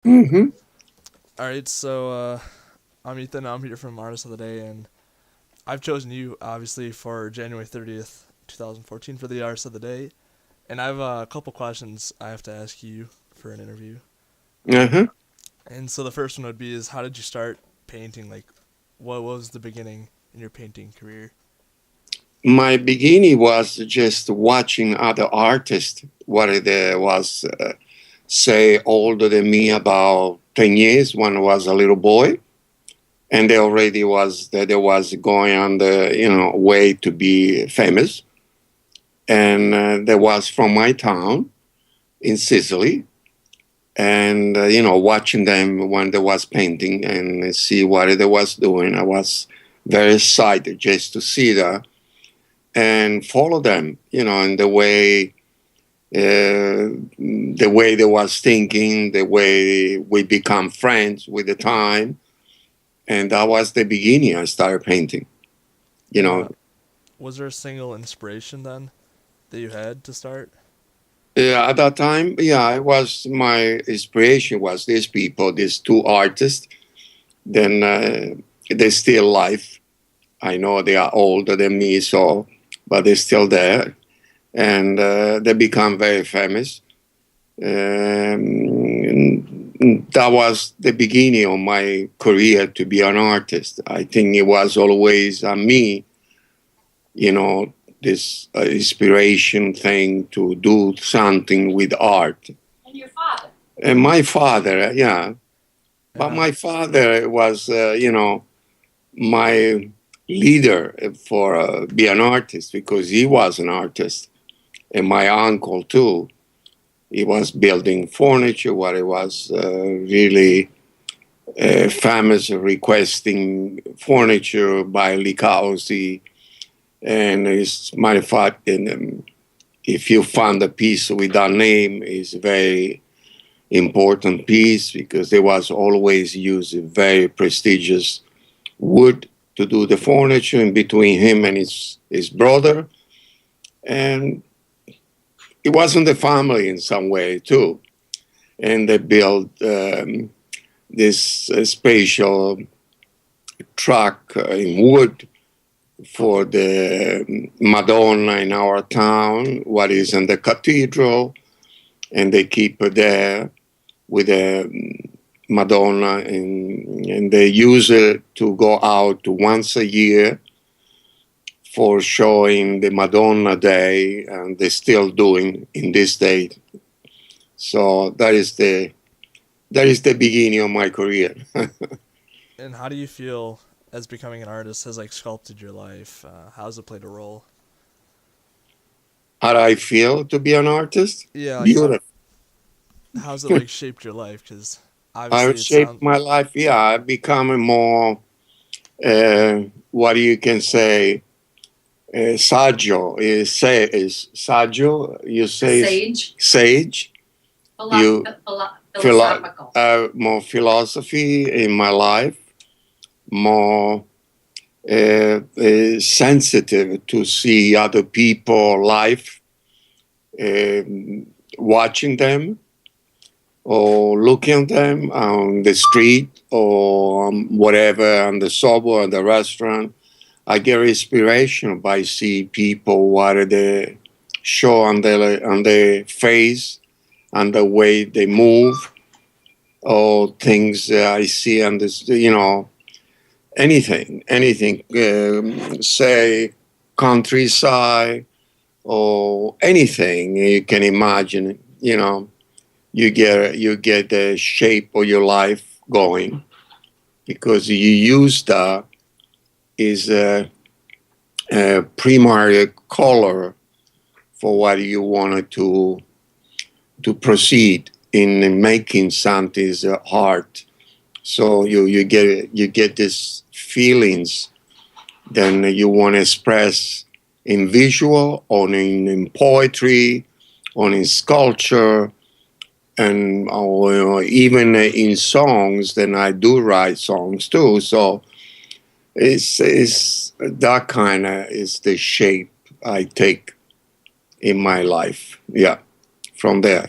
Hmm. All right, so I'm Ethan. I'm here from Artist of the Day, and I've chosen you obviously for January 30th, 2014, for the Artist of the Day. And I have a couple questions I have to ask you for an interview. Uh-huh. And so the first one would be: is how did you start painting? Like, what was the beginning in your painting career? My beginning was just watching other artists, what they was, say, older than me about 10 years when I was a little boy. And they already was, that they was going on the, way to be famous. And they was from my town in Sicily. And, watching them when they was painting and see what they was doing, I was very excited just to see that and follow them, in the way they was thinking, the way we become friends with the time, and that was the beginning. I started painting. You And know, was there a single inspiration then that you had to start? at that time, yeah, it was my inspiration was these people, these two artists. Then they're still alive. I know they are older than me, so but they're still there, and they become very famous. That was the beginning of my career to be an artist. I think it was always me, you know, this inspiration thing to do something with art. And your father? And my father, yeah, but Yeah. my father was, my leader for be an artist because he was an artist, and my uncle too. He was building furniture, what he was really famous requesting furniture by Li Causi. And as a matter of fact, if you find a piece with that name, it's a very important piece because they was always used very prestigious wood to do the furniture in between him and his brother. And it was in the family in some way too. And they built this special truck in wood for the Madonna in our town, what is in the cathedral, and they keep it there with the Madonna, and they use it to go out once a year for showing the Madonna Day, and they're still doing in this day. So that is the beginning of my career. And how do you feel as becoming an artist has like sculpted your life? How's it played a role? How do I feel to be an artist? Yeah, like Beautiful. how's it like shaped your life? Because I obviously it shaped sounds. my life. Yeah, I become a more, what you can say, saggio. Is saggio? You say Sage? sage. You Philosophical. more philosophy in my life, more sensitive to see other people life, um, watching them or looking at them on the street or whatever on the subway or the restaurant. I get inspiration by see people what they show on their face and the way they move or things I see on this, anything, say countryside or anything you can imagine, you get the shape of your life going because you use that is a primary color for what you wanted to proceed in making something's art. So you get these feelings, then you want to express in visual, or in poetry, or in sculpture, and or even in songs. Then I do write songs too. So it's that kind of is the shape I take in my life. Yeah, from there.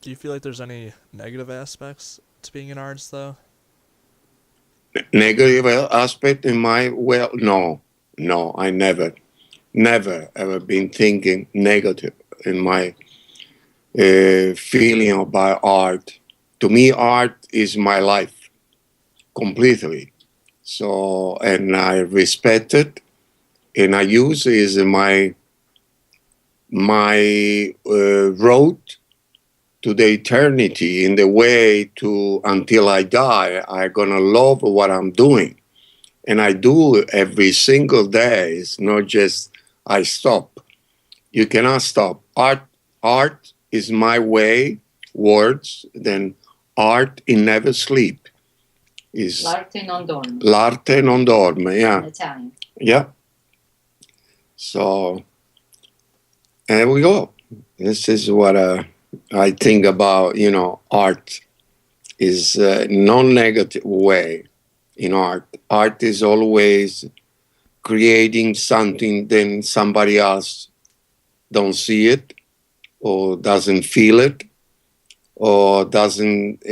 Do you feel like there's any negative aspects to being an artist, though? Negative aspect in my, well, no, no, I never ever been thinking negative in my feeling about art. To me, art is my life completely. So, and I respect it, and I use it as my road to the eternity, in the way to until I die. I'm gonna love what I'm doing, and I do every single day. It's not just I stop. You cannot stop. Art is my way. Words, then art in never sleep is L'arte non dorme l'arte non dorme. in Yeah, Italian. yeah. So there we go. This is what I think about. Art is non-negative way in art. Art is always creating something, then somebody else don't see it or doesn't feel it or doesn't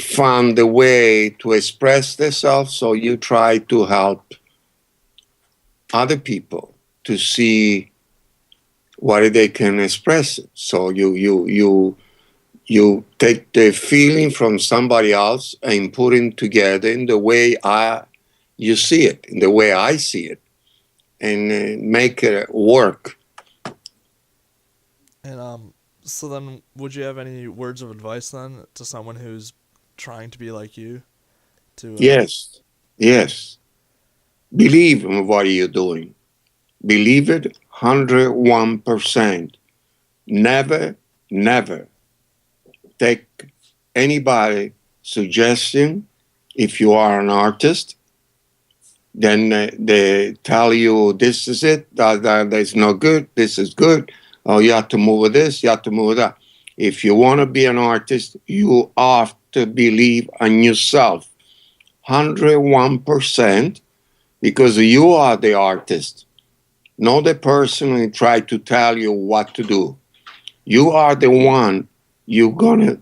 find a way to express themselves. So you try to help other people to see what they can express. So you take the feeling from somebody else and put it together in the way you see it, in the way I see it, and make it work. And so then, would you have any words of advice then to someone who's trying to be like you? To Yes, yes. Believe in what you're doing. Believe it 101%. Never, never take anybody suggestion. If you are an artist, then they tell you this is it, that's not good, this is good. Oh, you have to move with this, you have to move with that. If you want to be an artist, you have to believe in yourself 101%, because you are the artist, not the person who try to tell you what to do. You are the one. You're gonna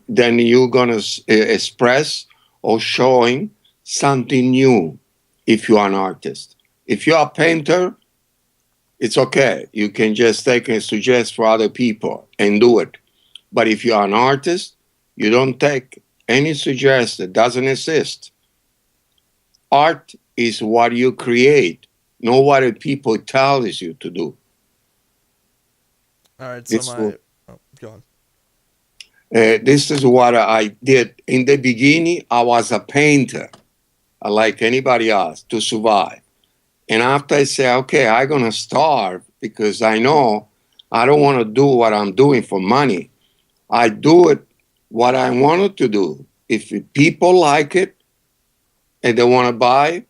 express or showing something new. If you are an artist, if you are a painter, it's okay. You can just take and suggest for other people and do it. But if you are an artist, you don't take any suggestion that doesn't exist. Art is what you create, not what people tells you to do. all right. So This my go on. this is what I did in the beginning. I was a painter, like anybody else, to survive. And after I say, okay, I'm gonna starve because I know I don't want to do what I'm doing for money. I do it what I wanted to do. If people like it and they want to buy,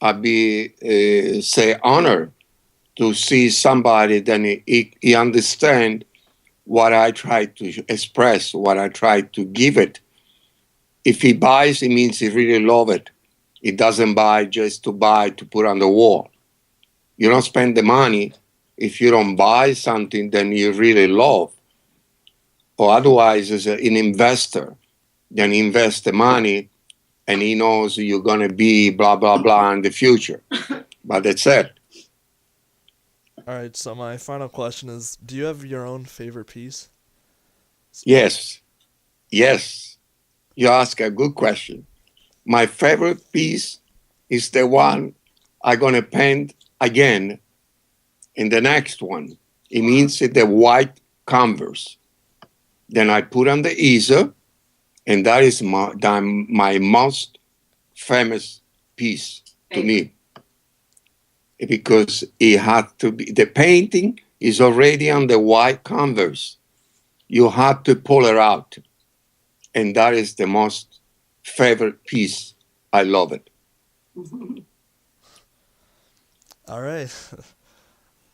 I'd be say honored to see somebody. Then he understand what I try to express, what I try to give it. If he buys, it means he really love it. He doesn't buy just to buy to put on the wall. You don't spend the money if you don't buy something then you really love. Or otherwise, as an investor, then he invests the money and he knows you're going to be blah, blah, blah in the future. But that's it. All right. So my final question is: do you have your own favorite piece? Yes, yes. You ask a good question. My favorite piece is the one I'm going to paint again in the next one. It means the white canvas. Then I put on the easel, and that is my most famous piece to me, because it had to be, the painting is already on the white canvas. You have to pull it out, and that is the most favorite piece. I love it. All right.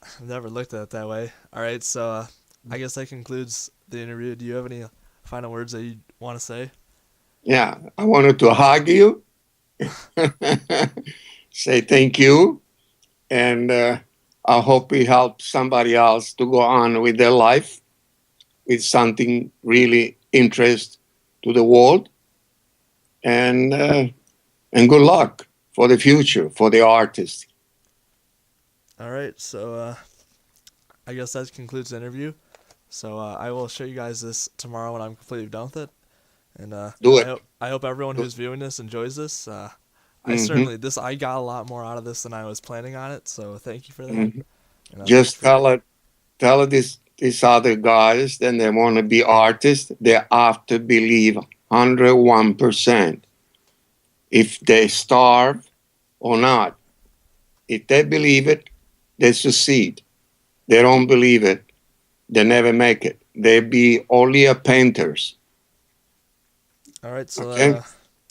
I've never looked at it that way. All right. So I guess that concludes the interview. Do you have any final words that you want to say? Yeah, I wanted to hug you, say thank you, and I hope we help somebody else to go on with their life. with something really interest to the world, and good luck for the future for the artist. All right, so I guess that concludes the interview. So I will show you guys this tomorrow when I'm completely done with it. And Do it. I hope everyone who's viewing this enjoys this. I got a lot more out of this than I was planning on it. So thank you for that. And, Just tell it these other guys, then they want to be artists. They have to believe 101% if they starve or not. If they believe it, they succeed. They don't believe it, they never make it. They be only a painters. All right, so Okay?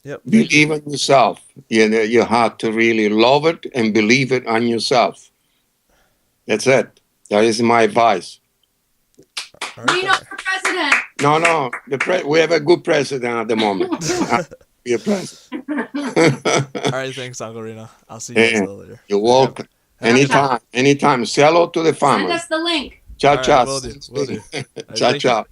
yep. Believe in yourself. You have to really love it and believe it on yourself. That's it. That is my advice. All right, Rino for president. No. We have a good president at the moment. Be a president. all right, thanks, Uncle Rino. I'll see you guys a little later. You're welcome. Anytime. Say hello to the Send family. us the link. Ciao, All right, ciao. will do. Ciao, Thank you. ciao.